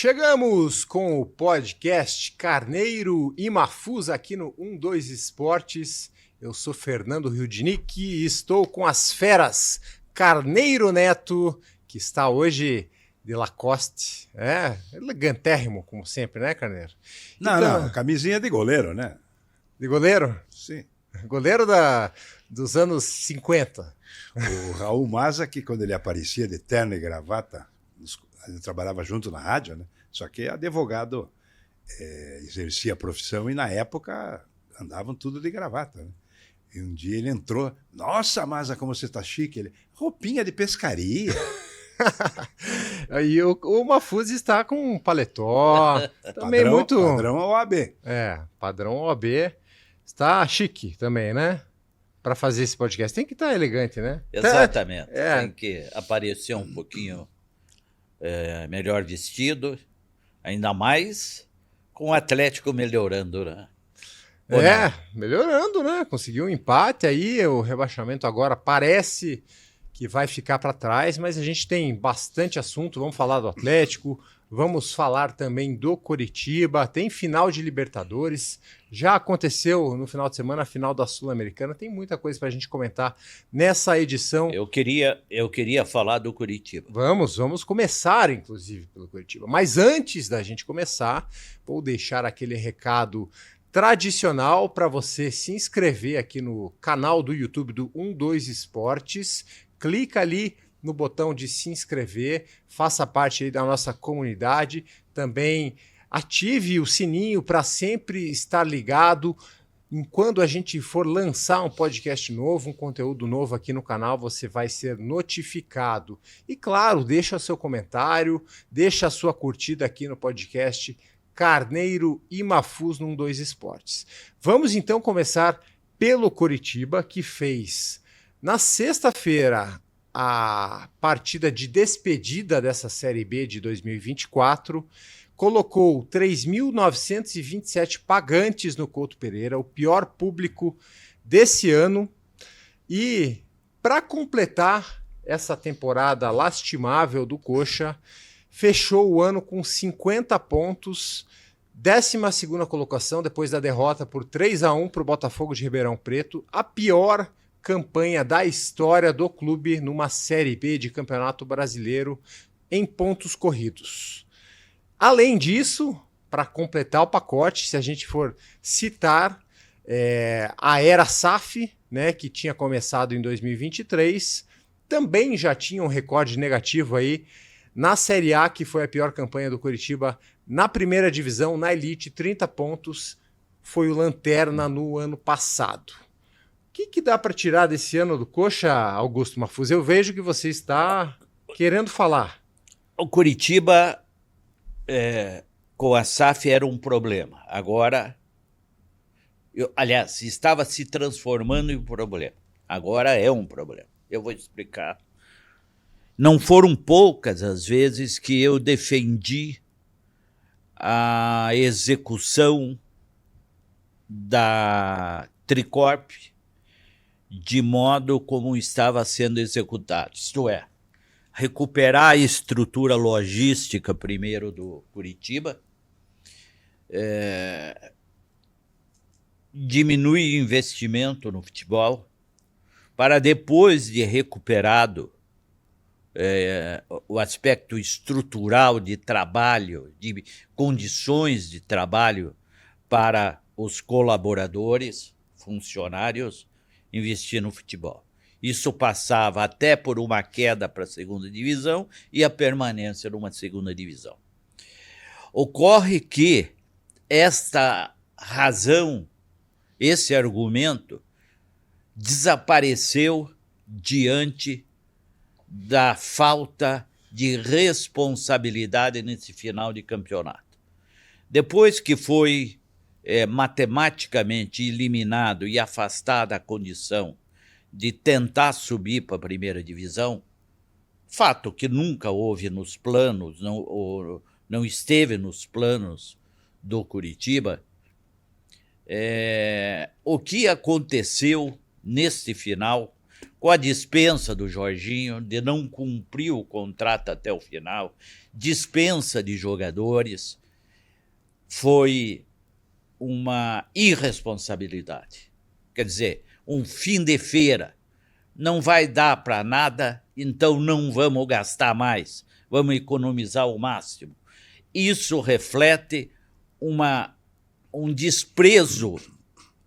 Chegamos com o podcast Carneiro e Mafuz aqui no 12 Esportes. Eu sou Fernando Riudinic e estou com as feras Carneiro Neto, que está hoje de Lacoste. Elegantérrimo, como sempre, né, Carneiro? Não, camisinha de goleiro, né? De goleiro? Sim. Goleiro dos anos 50. O Raul Maza, que quando ele aparecia de terno e gravata, ele trabalhava junto na rádio, né? Só que advogado exercia a profissão e na época andavam tudo de gravata, né? E um dia ele entrou, nossa, Maza, como você tá chique. Ele, roupinha de pescaria. Aí o Mafuz está com um paletó, também Padrão OAB. Padrão OAB. Está chique também, né? Para fazer esse podcast. Tem que estar elegante, né? Exatamente. Tem que aparecer um pouquinho melhor vestido, ainda mais com o Atlético melhorando, né? Melhorando, né? Conseguiu um empate aí, o rebaixamento agora parece que vai ficar para trás, mas a gente tem bastante assunto. Vamos falar do Atlético, vamos falar também do Coritiba, tem final de Libertadores, já aconteceu no final de semana a final da Sul-Americana, tem muita coisa para a gente comentar nessa edição. Eu queria falar do Coritiba. Vamos começar, inclusive, pelo Coritiba. Mas antes da gente começar, vou deixar aquele recado tradicional para você se inscrever aqui no canal do YouTube do 12 Esportes. Clica ali no botão de se inscrever, faça parte aí da nossa comunidade, também ative o sininho para sempre estar ligado. Enquanto a gente for lançar um podcast novo, um conteúdo novo aqui no canal, você vai ser notificado. E claro, deixa seu comentário, deixa a sua curtida aqui no podcast Carneiro e Mafuz no 12 Esportes. Vamos então começar pelo Coritiba, que fez na sexta-feira a partida de despedida dessa Série B de 2024, colocou 3.927 pagantes no Couto Pereira, o pior público desse ano. E para completar essa temporada lastimável do Coxa, fechou o ano com 50 pontos, 12ª colocação depois da derrota por 3-1 para o Botafogo de Ribeirão Preto, a pior campanha da história do clube numa Série B de Campeonato Brasileiro em pontos corridos. Além disso, para completar o pacote, se a gente for citar a era SAF, né, que tinha começado em 2023, também já tinha um recorde negativo aí na Série A, que foi a pior campanha do Coritiba na primeira divisão, na Elite, 30 pontos, foi o lanterna no ano passado. O que dá para tirar desse ano do Coxa, Augusto Mafuz? Eu vejo que você está querendo falar. O Coritiba, com a SAF, era um problema. Agora, aliás, estava se transformando em um problema. Agora é um problema. Eu vou explicar. Não foram poucas as vezes que eu defendi a execução da Tricorp de modo como estava sendo executado. Isto é, recuperar a estrutura logística primeiro do Coritiba, diminuir o investimento no futebol, para depois de recuperado o aspecto estrutural de trabalho, de condições de trabalho para os colaboradores, funcionários, investir no futebol. Isso passava até por uma queda para a segunda divisão e a permanência numa segunda divisão. Ocorre que esta razão, esse argumento, desapareceu diante da falta de responsabilidade nesse final de campeonato. Depois que foi matematicamente eliminado e afastado a condição de tentar subir para a primeira divisão, fato que nunca houve nos planos, não esteve nos planos do Coritiba, o que aconteceu neste final com a dispensa do Jorginho, de não cumprir o contrato até o final, dispensa de jogadores, foi uma irresponsabilidade. Quer dizer, um fim de feira. Não vai dar para nada, então não vamos gastar mais, vamos economizar o máximo. Isso reflete um desprezo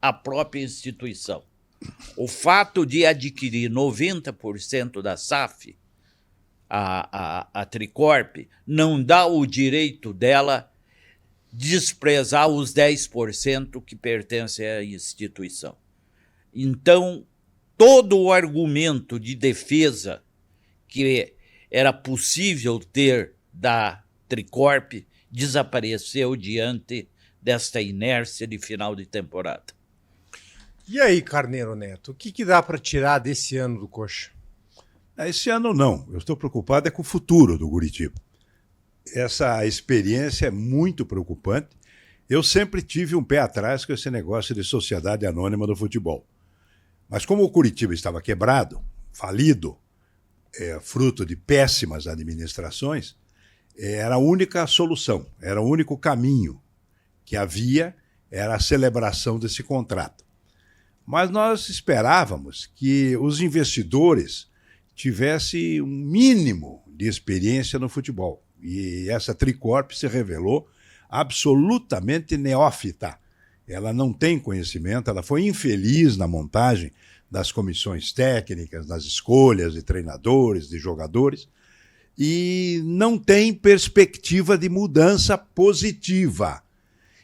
à própria instituição. O fato de adquirir 90% da SAF, a Tricorp, não dá o direito dela desprezar os 10% que pertencem à instituição. Então, todo o argumento de defesa que era possível ter da Tricorp desapareceu diante desta inércia de final de temporada. E aí, Carneiro Neto, o que dá para tirar desse ano do Coxa? Esse ano não. Eu estou preocupado com o futuro do Curitiba. Essa experiência é muito preocupante. Eu sempre tive um pé atrás com esse negócio de sociedade anônima do futebol. Mas como o Curitiba estava quebrado, falido, fruto de péssimas administrações, era a única solução, era o único caminho que havia, era a celebração desse contrato. Mas nós esperávamos que os investidores tivessem um mínimo de experiência no futebol. E essa Tricorp se revelou absolutamente neófita. Ela não tem conhecimento, ela foi infeliz na montagem das comissões técnicas, nas escolhas de treinadores, de jogadores, e não tem perspectiva de mudança positiva.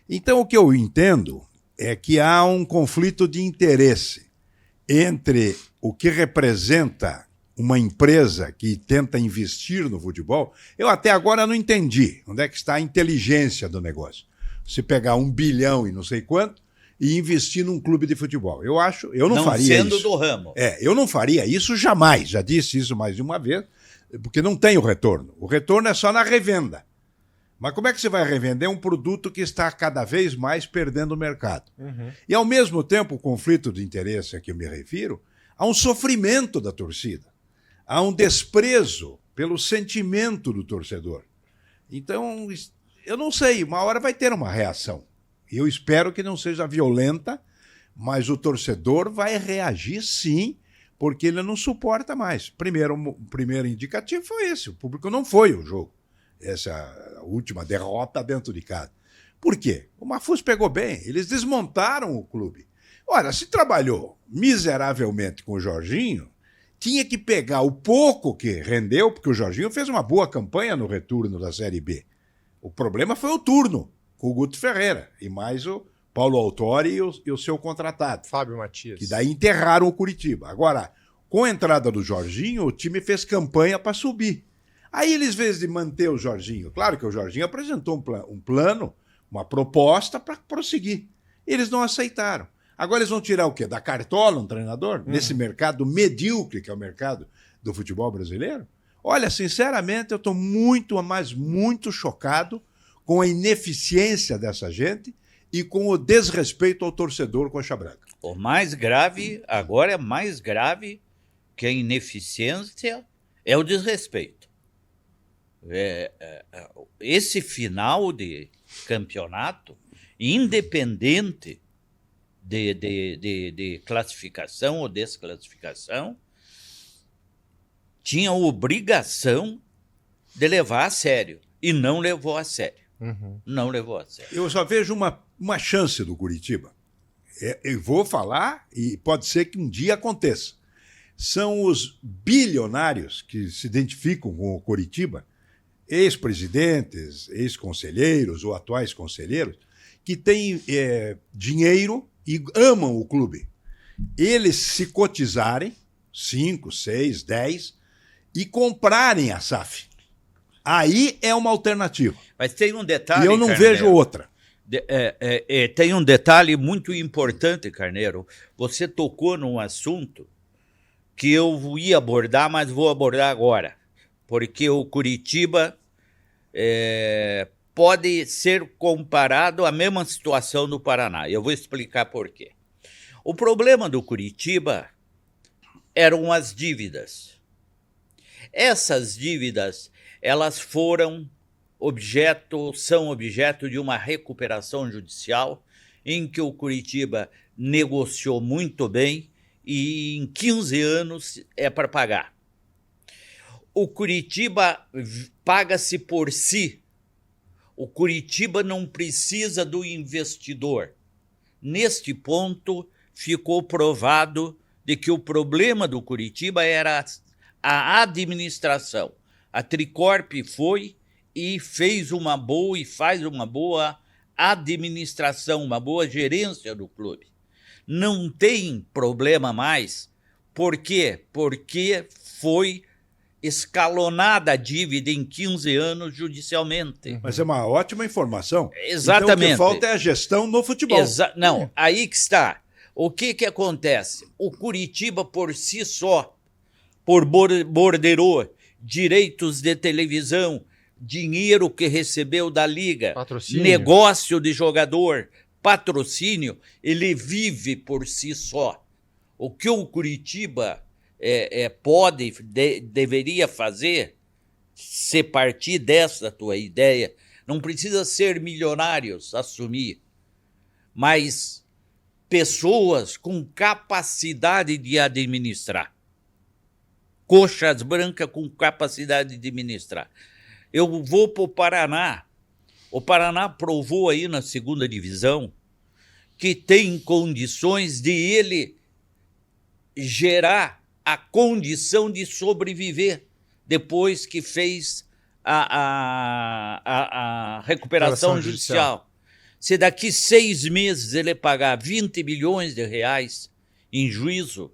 Então, o que eu entendo é que há um conflito de interesse entre o que representa uma empresa que tenta investir no futebol. Eu até agora não entendi onde é que está a inteligência do negócio. Se pegar 1 bilhão e não sei quanto e investir num clube de futebol. Eu não faria isso. Não sendo do ramo. Eu não faria isso jamais. Já disse isso mais de uma vez, porque não tem o retorno. O retorno é só na revenda. Mas como é que você vai revender um produto que está cada vez mais perdendo o mercado? Uhum. E, ao mesmo tempo, o conflito de interesse a que eu me refiro, há um sofrimento da torcida. Há um desprezo pelo sentimento do torcedor. Então, eu não sei, uma hora vai ter uma reação. Eu espero que não seja violenta, mas o torcedor vai reagir sim, porque ele não suporta mais. O primeiro indicativo foi esse, o público não foi ao jogo. Essa última derrota dentro de casa. Por quê? O Mahfouz pegou bem, eles desmontaram o clube. Ora, se trabalhou miseravelmente com o Jorginho, tinha que pegar o pouco que rendeu, porque o Jorginho fez uma boa campanha no retorno da Série B. O problema foi o turno, com o Guto Ferreira, e mais o Paulo Autori e o seu contratado. Fábio Matias. Que daí enterraram o Curitiba. Agora, com a entrada do Jorginho, o time fez campanha para subir. Aí eles, em vez de manter o Jorginho, claro que o Jorginho apresentou um plano, uma proposta para prosseguir. Eles não aceitaram. Agora eles vão tirar o quê? Da cartola um treinador? Nesse mercado medíocre que é o mercado do futebol brasileiro? Olha, sinceramente, eu estou muito, mas muito chocado com a ineficiência dessa gente e com o desrespeito ao torcedor coxa branca. O mais grave, agora é mais grave que a ineficiência, é o desrespeito. Esse final de campeonato, independente de classificação ou desclassificação, tinha obrigação de levar a sério. E não levou a sério. Uhum. Não levou a sério. Eu só vejo uma chance do Curitiba. Eu vou falar e pode ser que um dia aconteça. São os bilionários que se identificam com o Curitiba, ex-presidentes, ex-conselheiros ou atuais conselheiros, que têm dinheiro e amam o clube. Eles se cotizarem, 5, 6, 10, e comprarem a SAF. Aí é uma alternativa. Mas tem um detalhe, e eu não vejo outra. Tem um detalhe muito importante, Carneiro. Você tocou num assunto que eu ia abordar, mas vou abordar agora. Porque o Curitiba pode ser comparado à mesma situação do Paraná. Eu vou explicar por quê. O problema do Curitiba eram as dívidas. Essas dívidas, elas são objeto de uma recuperação judicial, em que o Curitiba negociou muito bem e em 15 anos é para pagar. O Curitiba paga-se por si. O Curitiba não precisa do investidor. Neste ponto, ficou provado de que o problema do Curitiba era a administração. A Tricorp foi e fez uma boa e faz uma boa administração, uma boa gerência do clube. Não tem problema mais. Por quê? Porque foi escalonada a dívida em 15 anos judicialmente. Mas é uma ótima informação. Exatamente. Então, o que falta é a gestão no futebol. Não, aí que está. O que acontece? O Curitiba, por si só, por borderô, direitos de televisão, dinheiro que recebeu da Liga, Patrocínio. negócio de jogador, patrocínio, ele vive por si só. O que o Curitiba deveria fazer, se partir dessa tua ideia, não precisa ser milionários, assumir, mas pessoas com capacidade de administrar. Coxas brancas com capacidade de administrar. Eu vou para o Paraná. O Paraná provou aí na segunda divisão que tem condições de ele gerar a condição de sobreviver depois que fez a recuperação judicial. Se daqui 6 meses ele pagar 20 milhões de reais em juízo,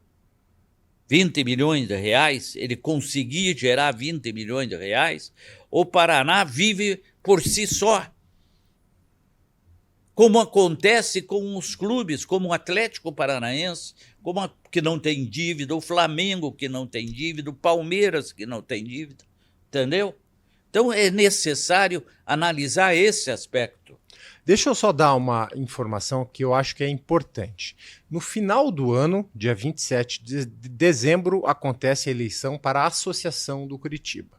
20 milhões de reais, ele conseguir gerar 20 milhões de reais, o Paraná vive por si só. Como acontece com os clubes, como o Atlético Paranaense, que não tem dívida, o Flamengo, que não tem dívida, o Palmeiras, que não tem dívida, entendeu? Então é necessário analisar esse aspecto. Deixa eu só dar uma informação que eu acho que é importante. No final do ano, dia 27 de dezembro, acontece a eleição para a Associação do Curitiba.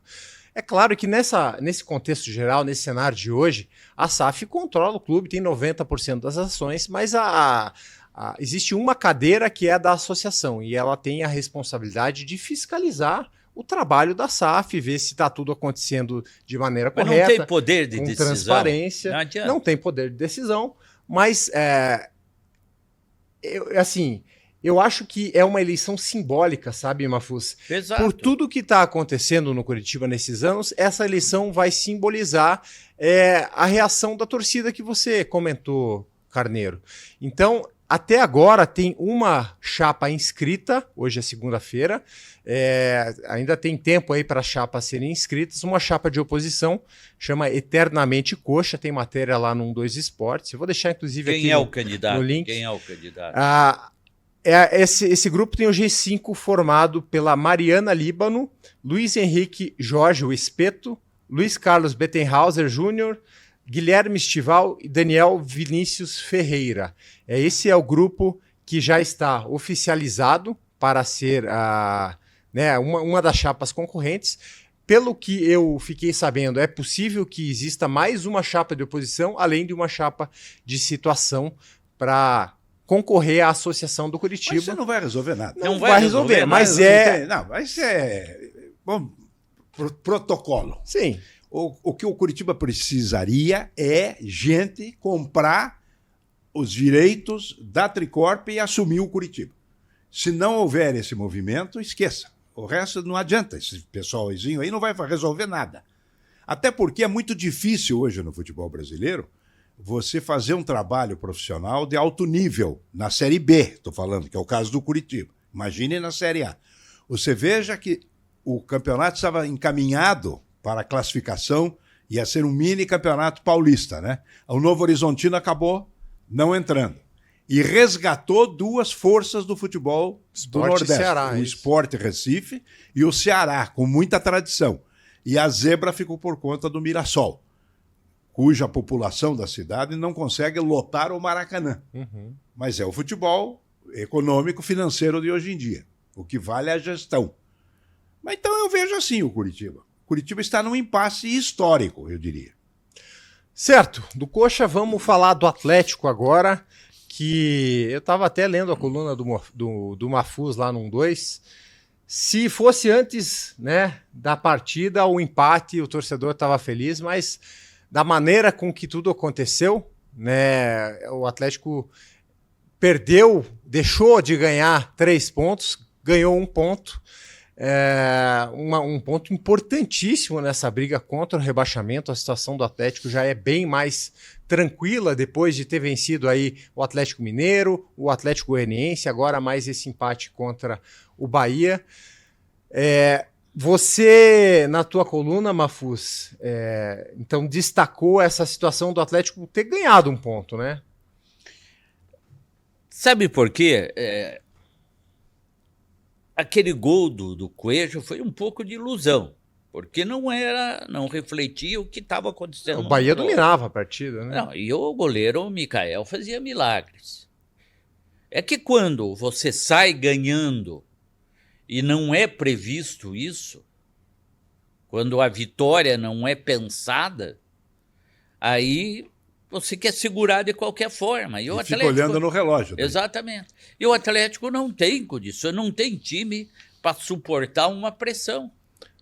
É claro que nesse contexto geral, nesse cenário de hoje, a SAF controla o clube, tem 90% das ações, mas existe uma cadeira que é a da associação e ela tem a responsabilidade de fiscalizar o trabalho da SAF, ver se está tudo acontecendo de maneira correta. Mas não tem poder de decisão. Transparência. Não tem poder de decisão, mas eu acho que é uma eleição simbólica, sabe, Mafuz? Exato. Por tudo que está acontecendo no Curitiba nesses anos, essa eleição vai simbolizar a reação da torcida que você comentou, Carneiro. Então, até agora tem uma chapa inscrita, hoje é segunda-feira, ainda tem tempo aí para as chapas serem inscritas, uma chapa de oposição, chama Eternamente Coxa, tem matéria lá no 12 Esportes, eu vou deixar inclusive aqui o candidato? No link. Quem é o candidato? Esse grupo tem o G5 formado pela Mariana Líbano, Luiz Henrique Jorge o Espeto, Luiz Carlos Bettenhauser Júnior, Guilherme Estival e Daniel Vinícius Ferreira. Esse é o grupo que já está oficializado para ser uma das chapas concorrentes. Pelo que eu fiquei sabendo, é possível que exista mais uma chapa de oposição, além de uma chapa de situação para concorrer à Associação do Curitiba. Mas você não vai resolver nada. Não vai resolver, mas é... Mas é... Bom, protocolo. Sim. O que o Curitiba precisaria é gente comprar os direitos da Tricorp e assumir o Curitiba. Se não houver esse movimento, esqueça. O resto não adianta. Esse pessoalzinho aí não vai resolver nada. Até porque é muito difícil hoje no futebol brasileiro você fazer um trabalho profissional de alto nível na Série B, estou falando, que é o caso do Curitiba. Imagine na Série A. Você veja que o campeonato estava encaminhado para a classificação, ia ser um mini campeonato paulista, né? O Novo Horizontino acabou não entrando. E resgatou 2 forças do futebol do Nordeste. Ceará, o Sport Recife e o Ceará, com muita tradição. E a zebra ficou por conta do Mirassol, cuja população da cidade não consegue lotar o Maracanã. Uhum. Mas é o futebol econômico, financeiro de hoje em dia. O que vale é a gestão. Mas então eu vejo assim o Curitiba. O Curitiba está num impasse histórico, eu diria. Certo, do Coxa vamos falar do Atlético agora, que eu estava até lendo a coluna do Mafuz lá no 2. Se fosse antes, né, da partida, o empate, o torcedor estava feliz, mas da maneira com que tudo aconteceu, né, o Atlético perdeu, deixou de ganhar 3 pontos, ganhou 1 ponto. Um ponto importantíssimo nessa briga contra o rebaixamento. A situação do Atlético já é bem mais tranquila depois de ter vencido aí o Atlético Mineiro, o Atlético Goianiense, agora mais esse empate contra o Bahia. Você, na tua coluna, Mafuz, então destacou essa situação do Atlético ter ganhado 1 ponto, né? Sabe por quê? Aquele gol do Coelho foi um pouco de ilusão, porque não refletia o que estava acontecendo. O Bahia dominava a partida, né? Não, e o goleiro Mikael fazia milagres. É que quando você sai ganhando e não é previsto isso, quando a vitória não é pensada, aí você quer segurar de qualquer forma. E o Atlético fica olhando no relógio. Daí. Exatamente. E o Atlético não tem condição, não tem time para suportar uma pressão.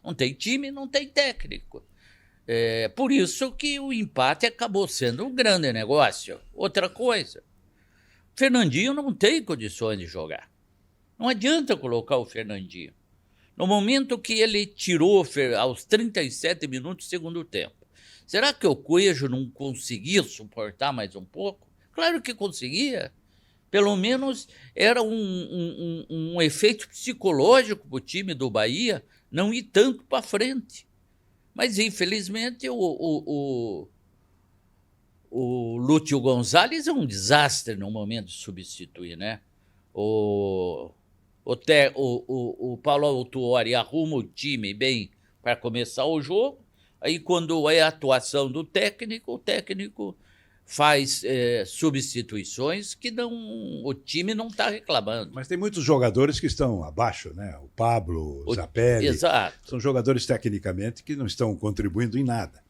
Não tem time, não tem técnico. Por isso que o empate acabou sendo um grande negócio. Outra coisa, o Fernandinho não tem condições de jogar. Não adianta colocar o Fernandinho. No momento que ele tirou aos 37 minutos do segundo tempo, será que o Coelho não conseguia suportar mais um pouco? Claro que conseguia. Pelo menos era um efeito psicológico para o time do Bahia não ir tanto para frente. Mas, infelizmente, o Lúcio Gonzalez é um desastre no momento de substituir, né? O Paulo Autuori arruma o time bem para começar o jogo. Aí, quando é a atuação do técnico, o técnico faz substituições que o time não está reclamando. Mas tem muitos jogadores que estão abaixo, né? O Pablo, o Zapelli. Exato. São jogadores, tecnicamente, que não estão contribuindo em nada.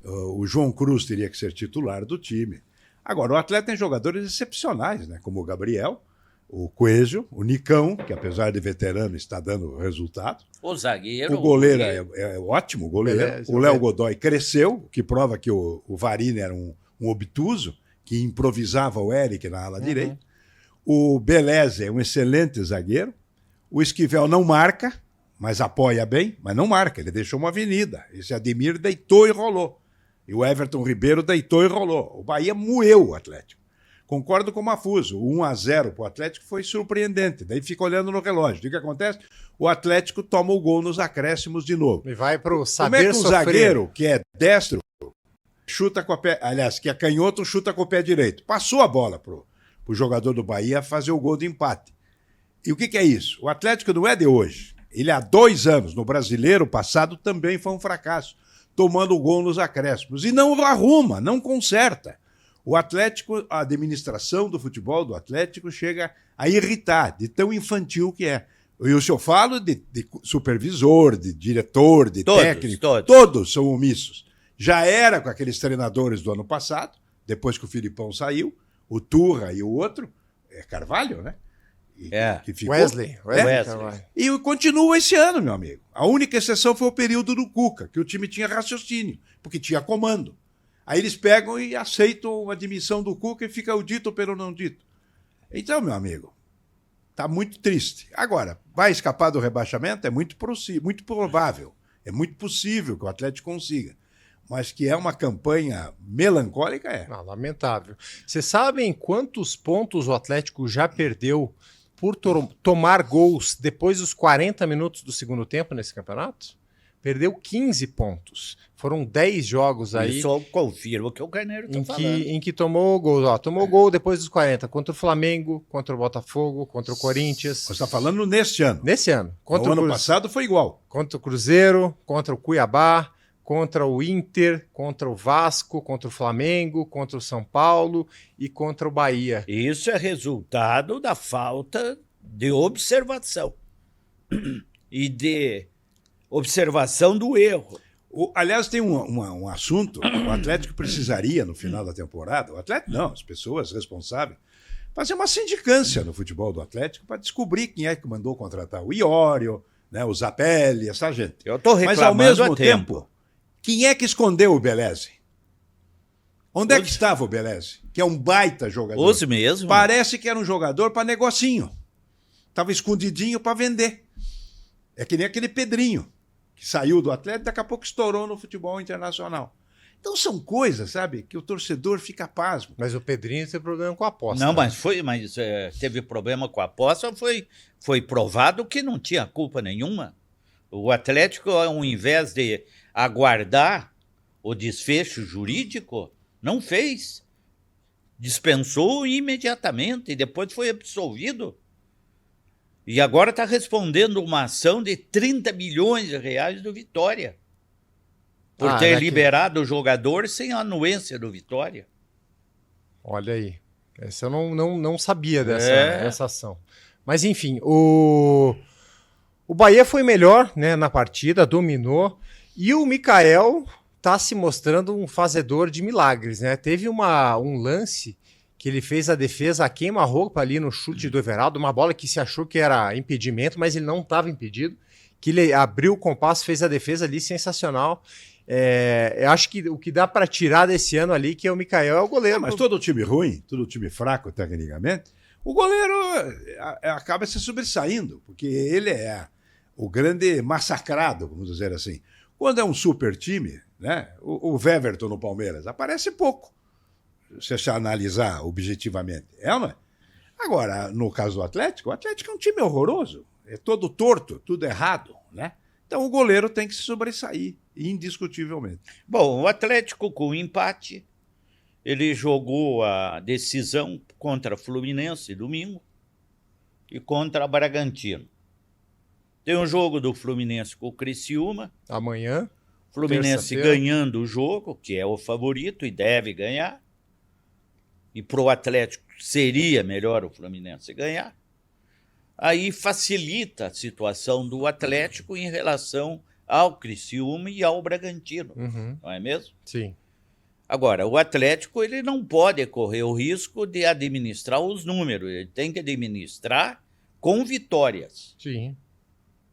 O João Cruz teria que ser titular do time. Agora, o Atlético tem jogadores excepcionais, né? Como o Gabriel, o Coelho, o Nicão, que apesar de veterano está dando resultado. O zagueiro. O goleiro é ótimo, o goleiro. Beleza, o Léo Godoy cresceu, o que prova que o Varini era um obtuso, que improvisava o Eric na ala direita. O Beleza é um excelente zagueiro. O Esquivel não marca, mas apoia bem, mas não marca, ele deixou uma avenida. Esse Ademir deitou e rolou. E o Everton Ribeiro deitou e rolou. O Bahia moeu o Atlético. Concordo com o Mafuso, o 1-0 para o Atlético foi surpreendente. Daí fica olhando no relógio. O que acontece? O Atlético toma o gol nos acréscimos de novo. E vai para o saber Como é que o sofrer. zagueiro, que é destro, chuta com o pé... Aliás, que é canhoto, chuta com o pé direito. Passou a bola pro jogador do Bahia fazer o gol de empate. E o que é isso? O Atlético não é de hoje. Ele há 2 anos, no Brasileiro passado, também foi um fracasso, tomando o gol nos acréscimos. E não arruma, não conserta. O Atlético, a administração do futebol do Atlético chega a irritar, de tão infantil que é. E o senhor fala de supervisor, de diretor, de técnico, todos são omissos. Já era com aqueles treinadores do ano passado, depois que o Filipão saiu, o Turra e o outro, Carvalho, né? Que ficou, Wesley. E continua esse ano, meu amigo. A única exceção foi o período do Cuca, que o time tinha raciocínio, porque tinha comando. Aí eles pegam e aceitam a admissão do Cuca e fica o dito pelo não dito. Então, meu amigo, tá muito triste. Agora, vai escapar do rebaixamento? É muito provável. É muito possível que o Atlético consiga. Mas que é uma campanha melancólica, é. Ah, lamentável. Vocês sabem quantos pontos o Atlético já perdeu por tomar gols depois dos 40 minutos do segundo tempo nesse campeonato? Perdeu 15 pontos. Foram 10 jogos aí. Isso confirma o que o Carneiro está falando. Em que tomou gol. Tomou gol depois dos 40. Contra o Flamengo, contra o Botafogo, contra o Corinthians. Você está falando neste ano. Nesse ano. Contra o ano passado foi igual. Contra o Cruzeiro, contra o Cuiabá, contra o Inter, contra o Vasco, contra o Flamengo, contra o São Paulo e contra o Bahia. Isso é resultado da falta de observação. e de observação do erro. Aliás, tem um assunto, o Atlético precisaria, no final da temporada, o Atlético não, as pessoas responsáveis, fazer uma sindicância no futebol do Atlético para descobrir quem é que mandou contratar o Iório, né, o Zapelli, essa gente. Eu estou reclamando. Mas, ao mesmo há tempo, quem é que escondeu o Beleze? Onde é que estava o Beleze? Que é um baita jogador. Os mesmos. Parece que era um jogador para negocinho. Estava escondidinho para vender. É que nem aquele Pedrinho, que saiu do Atlético e daqui a pouco estourou no futebol internacional. Então são coisas, sabe, que o torcedor fica pasmo. Mas o Pedrinho teve problema com a aposta. Não, né? mas teve problema com a aposta, foi provado que não tinha culpa nenhuma. O Atlético, ao invés de aguardar o desfecho jurídico, não fez. Dispensou imediatamente e depois foi absolvido. E agora está respondendo uma ação de 30 milhões de reais do Vitória. Por ter liberado o jogador sem a anuência do Vitória. Olha aí. Essa eu não sabia dessa ação. Mas, enfim, o Bahia foi melhor, né, na partida, dominou. E o Mikael está se mostrando um fazedor de milagres, né? Teve um lance que ele fez a defesa a queima-roupa ali no chute do Everaldo, uma bola que se achou que era impedimento, mas ele não estava impedido. Que ele abriu o compasso, fez a defesa ali sensacional. Eu acho que o que dá para tirar desse ano ali, que é o Mikael, é o goleiro. Mas todo time ruim, todo time fraco tecnicamente, o goleiro acaba se sobressaindo, porque ele é o grande massacrado, vamos dizer assim. Quando é um super time, né, o Weverton no Palmeiras aparece pouco, se você analisar objetivamente. É ou não é? Agora, no caso do Atlético, o Atlético é um time horroroso, é todo torto, tudo errado, né? Então o goleiro tem que se sobressair, indiscutivelmente. Bom, o Atlético com o empate, ele jogou a decisão contra a Fluminense domingo e contra a Bragantino. Tem um jogo do Fluminense com o Criciúma. Amanhã. Fluminense ganhando o jogo, que é o favorito e deve ganhar. E para o Atlético seria melhor o Fluminense ganhar. Aí facilita a situação do Atlético em relação ao Criciúma e ao Bragantino, não é mesmo? Sim. Agora, o Atlético ele não pode correr o risco de administrar os números, ele tem que administrar com vitórias. Sim.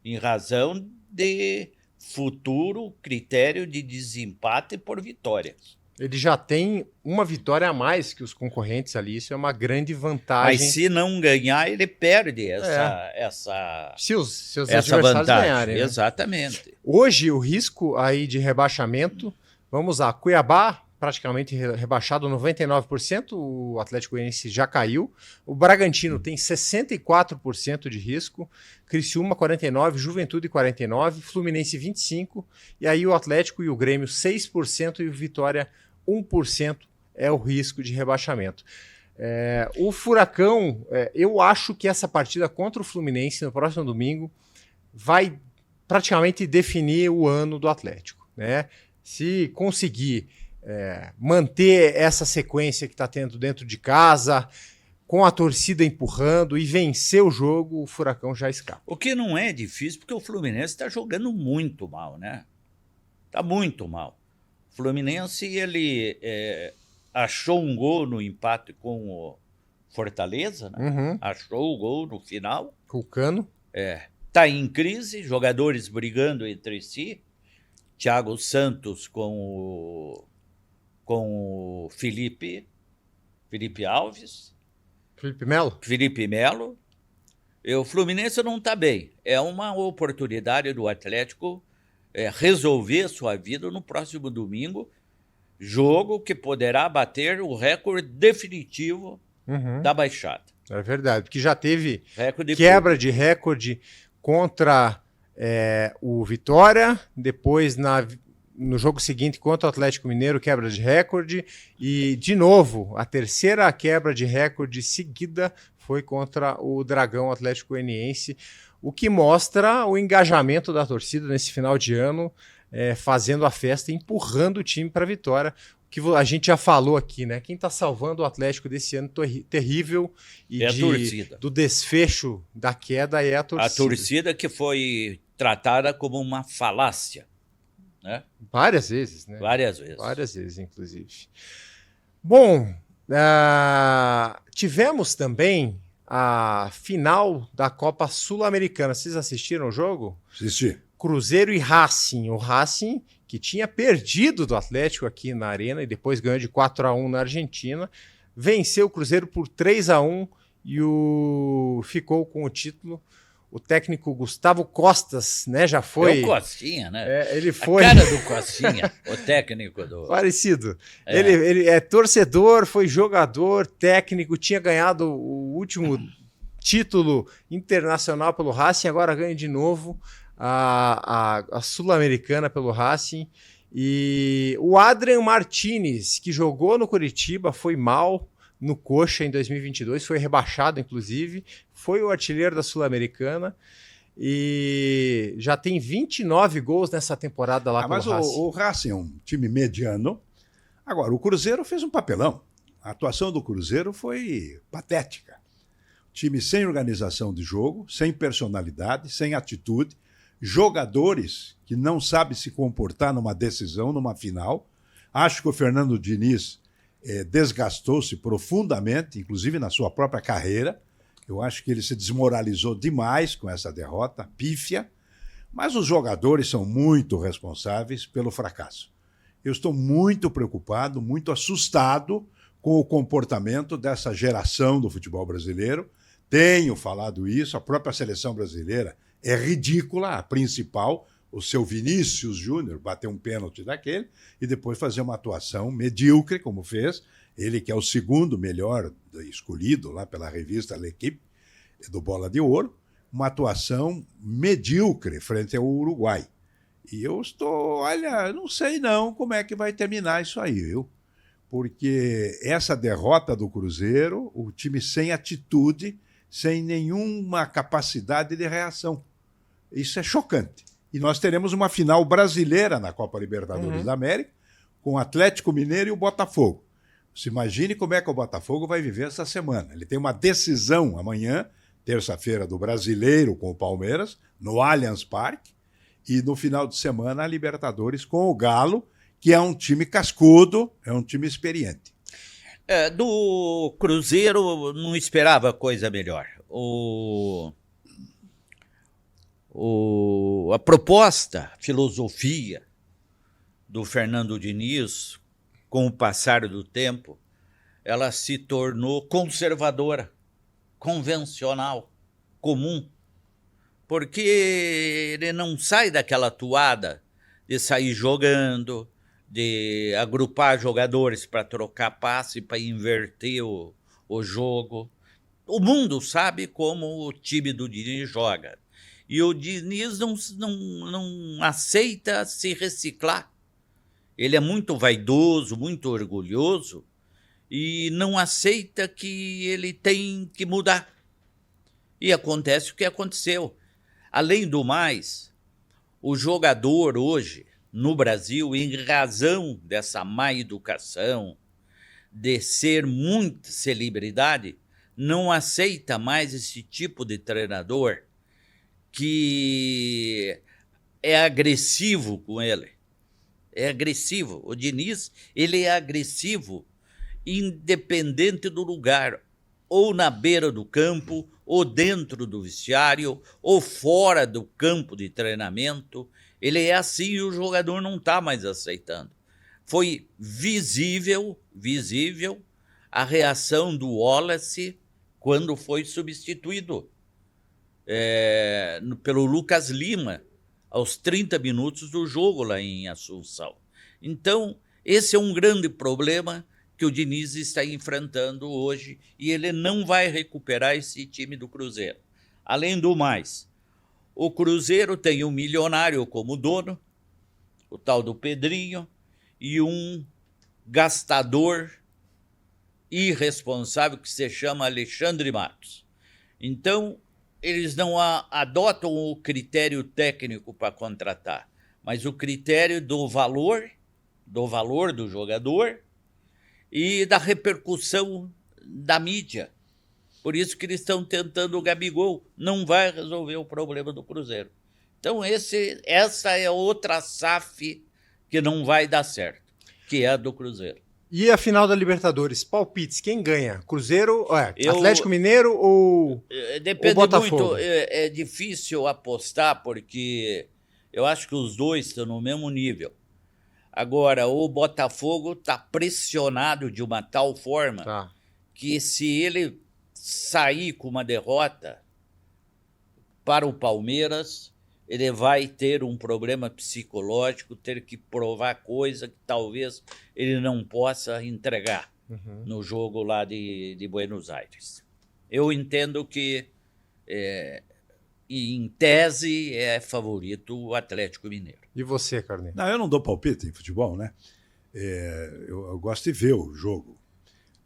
Em razão de futuro critério de desempate por vitórias. Ele já tem uma vitória a mais que os concorrentes ali, isso é uma grande vantagem. Mas se não ganhar, ele perde essa se os seus adversários vantagem. Ganharem. Né? Exatamente. Hoje, o risco aí de rebaixamento, vamos lá, Cuiabá praticamente rebaixado 99%, o Atlético Goianiense já caiu, o Bragantino tem 64% de risco, Criciúma 49%, Juventude 49%, Fluminense 25%, e aí o Atlético e o Grêmio 6% e o Vitória 1% é o risco de rebaixamento. O Furacão, eu acho que essa partida contra o Fluminense no próximo domingo vai praticamente definir o ano do Atlético, né? Se conseguir manter essa sequência que está tendo dentro de casa, com a torcida empurrando e vencer o jogo, o Furacão já escapa. O que não é difícil, porque o Fluminense está jogando muito mal, né? Está muito mal. O Fluminense, ele achou um gol no empate com o Fortaleza, né? Achou o gol no final. Com o Cano. Está em crise, jogadores brigando entre si. Thiago Santos com o Felipe Alves. Felipe Melo. O Fluminense não está bem. É uma oportunidade do Atlético resolver sua vida no próximo domingo, jogo que poderá bater o recorde definitivo da Baixada. É verdade, porque já teve quebra de recorde contra o Vitória, depois no jogo seguinte contra o Atlético Mineiro, quebra de recorde, e de novo, a terceira quebra de recorde seguida foi contra o Dragão Atlético Goianiense, o que mostra o engajamento da torcida nesse final de ano, fazendo a festa, empurrando o time para a vitória, que a gente já falou aqui, né? Quem está salvando o Atlético desse ano terrível e É a torcida. do desfecho da queda é a torcida. A torcida que foi tratada como uma falácia, né? Várias vezes, né? Várias vezes. Várias vezes, inclusive. Bom, tivemos também a final da Copa Sul-Americana. Vocês assistiram o jogo? Assisti. Cruzeiro e Racing. O Racing, que tinha perdido do Atlético aqui na Arena e depois ganhou de 4-1 na Argentina, venceu o Cruzeiro por 3-1 e ficou com o título. O técnico Gustavo Costas, né, já foi... É o Costinha, né? Ele foi... A cara do Costinha, o técnico do... Parecido. Ele é torcedor, foi jogador, técnico, tinha ganhado o último título internacional pelo Racing, agora ganha de novo a Sul-Americana pelo Racing. E o Adrian Martinez, que jogou no Coritiba, foi mal no Coxa em 2022, foi rebaixado, inclusive, foi o artilheiro da Sul-Americana e já tem 29 gols nessa temporada lá pelo Mas Racing. o Racing é um time mediano. Agora, o Cruzeiro fez um papelão. A atuação do Cruzeiro foi patética. Time sem organização de jogo, sem personalidade, sem atitude, jogadores que não sabem se comportar numa decisão, numa final. Acho que o Fernando Diniz desgastou-se profundamente, inclusive na sua própria carreira. Eu acho que ele se desmoralizou demais com essa derrota pífia, mas os jogadores são muito responsáveis pelo fracasso. Eu estou muito preocupado, muito assustado com o comportamento dessa geração do futebol brasileiro. Tenho falado isso, a própria seleção brasileira é ridícula, a principal, o seu Vinícius Júnior bater um pênalti daquele e depois fazer uma atuação medíocre, como fez. Ele que é o segundo melhor escolhido lá pela revista L'Equipe, do Bola de Ouro, uma atuação medíocre frente ao Uruguai. E eu estou, olha, não sei não como é que vai terminar isso aí, viu? Porque essa derrota do Cruzeiro, o time sem atitude, sem nenhuma capacidade de reação. Isso é chocante. E nós teremos uma final brasileira na Copa Libertadores da América, com o Atlético Mineiro e o Botafogo. Se imagine como é que o Botafogo vai viver essa semana. Ele tem uma decisão amanhã, terça-feira, do Brasileiro com o Palmeiras, no Allianz Parque, e no final de semana a Libertadores com o Galo, que é um time cascudo, é um time experiente. Do Cruzeiro não esperava coisa melhor. A proposta, a filosofia do Fernando Diniz, com o passar do tempo, ela se tornou conservadora, convencional, comum, porque ele não sai daquela toada de sair jogando, de agrupar jogadores para trocar passe, para inverter o jogo. O mundo sabe como o time do Diniz joga. E o Diniz não aceita se reciclar. Ele é muito vaidoso, muito orgulhoso e não aceita que ele tem que mudar. E acontece o que aconteceu. Além do mais, o jogador hoje, no Brasil, em razão dessa má educação, de ser muita celebridade, não aceita mais esse tipo de treinador que é agressivo com ele. É agressivo. O Diniz, ele é agressivo independente do lugar, ou na beira do campo, ou dentro do vestiário, ou fora do campo de treinamento. Ele é assim e o jogador não está mais aceitando. Foi visível a reação do Wallace quando foi substituído pelo Lucas Lima, aos 30 minutos do jogo lá em Assunção. Então, esse é um grande problema que o Diniz está enfrentando hoje e ele não vai recuperar esse time do Cruzeiro. Além do mais, o Cruzeiro tem um milionário como dono, o tal do Pedrinho, e um gastador irresponsável que se chama Alexandre Matos. Então, eles não adotam o critério técnico para contratar, mas o critério do valor do valor do jogador e da repercussão da mídia. Por isso que eles estão tentando o Gabigol. Não vai resolver o problema do Cruzeiro. Então essa é outra SAF que não vai dar certo, que é a do Cruzeiro. E a final da Libertadores, palpites, quem ganha? Cruzeiro, Atlético Mineiro ou Depende Botafogo? muito, é difícil apostar, porque eu acho que os dois estão no mesmo nível. Agora, o Botafogo está pressionado de uma tal forma Tá. que se ele sair com uma derrota para o Palmeiras, ele vai ter um problema psicológico, ter que provar coisa que talvez ele não possa entregar no jogo lá de Buenos Aires. Eu entendo que, em tese, é favorito o Atlético Mineiro. E você, Carneiro? Não, eu não dou palpite em futebol, né? Eu gosto de ver o jogo.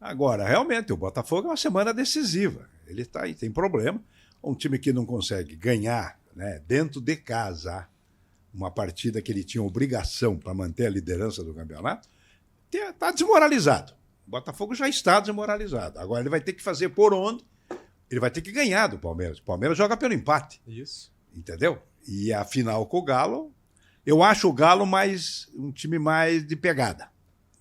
Agora, realmente, o Botafogo é uma semana decisiva. Ele tem problema. Um time que não consegue ganhar, né, dentro de casa uma partida que ele tinha obrigação para manter a liderança do campeonato, está desmoralizado. O Botafogo já está desmoralizado. Agora ele vai ter que fazer por onde? Ele vai ter que ganhar do Palmeiras. O Palmeiras joga pelo empate. Isso. Entendeu? E a final com o Galo, eu acho o Galo um time mais de pegada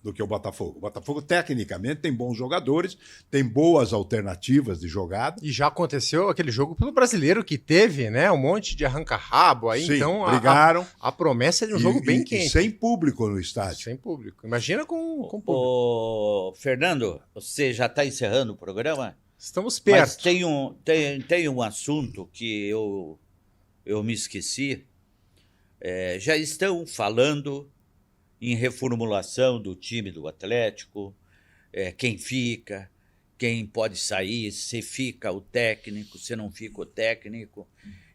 do que o Botafogo. O Botafogo, tecnicamente, tem bons jogadores, tem boas alternativas de jogada. E já aconteceu aquele jogo pelo brasileiro que teve, né? Um monte de arranca-rabo aí. Sim, Então brigaram. a promessa é de um jogo bem quente. E sem público no estádio. Sem público. Imagina com público. Ô, Fernando, você já está encerrando o programa? Estamos Mas perto. tem um assunto que eu me esqueci. Já estão falando em reformulação do time do Atlético, quem fica, quem pode sair, se fica o técnico, se não fica o técnico.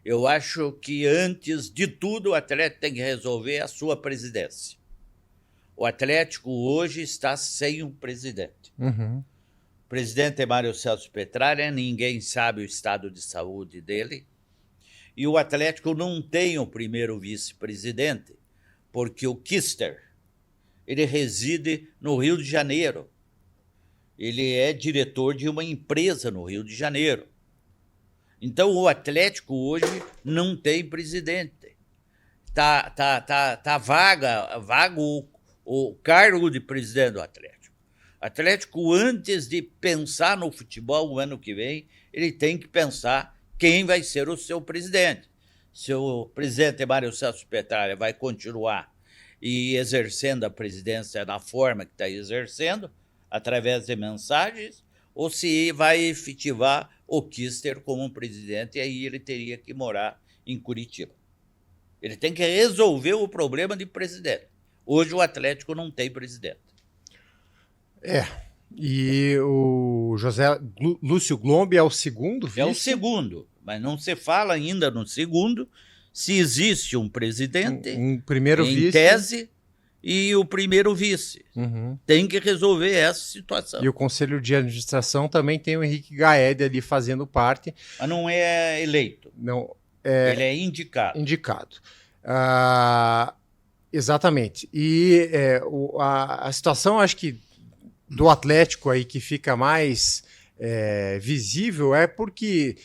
Eu acho que, antes de tudo, o Atlético tem que resolver a sua presidência. O Atlético hoje está sem um presidente. Uhum. O presidente é Mário Celso Petralha, ninguém sabe o estado de saúde dele. E o Atlético não tem o primeiro vice-presidente, porque o Kister, ele reside no Rio de Janeiro. Ele é diretor de uma empresa no Rio de Janeiro. Então, o Atlético hoje não tem presidente. Tá vago o cargo de presidente do Atlético. O Atlético, antes de pensar no futebol o ano que vem, ele tem que pensar quem vai ser o seu presidente. Se o presidente Mário Celso Petralha vai continuar e exercendo a presidência da forma que está exercendo, através de mensagens, ou se vai efetivar o Kister como um presidente, e aí ele teria que morar em Curitiba. Ele tem que resolver o problema de presidente. Hoje o Atlético não tem presidente. E o Lúcio Glombi é o segundo vice? É o segundo, mas não se fala ainda no segundo se existe um presidente Um primeiro em vice. tese e o primeiro vice. Uhum. Tem que resolver essa situação. E o conselho de administração também tem o Henrique Gaede ali fazendo parte. Mas não é eleito, Não, ele é indicado. indicado. Exatamente. E a situação, acho que, do Atlético aí que fica mais visível é porque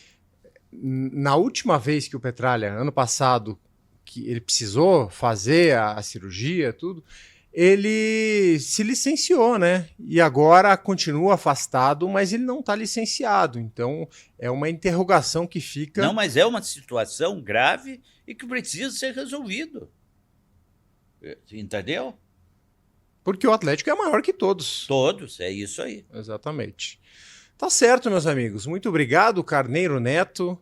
na última vez que o Petralha, ano passado, que ele precisou fazer a cirurgia, tudo, ele se licenciou, né? E agora continua afastado, mas ele não está licenciado. Então, é uma interrogação que fica... Não, mas é uma situação grave e que precisa ser resolvido. Entendeu? Porque o Atlético é maior que todos. Todos, é isso aí. Exatamente. Tá certo, meus amigos. Muito obrigado, Carneiro Neto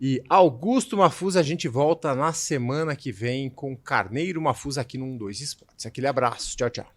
e Augusto Mafusa. A gente volta na semana que vem com Carneiro Mafusa aqui no 12 Esportes. Aquele abraço. Tchau, tchau.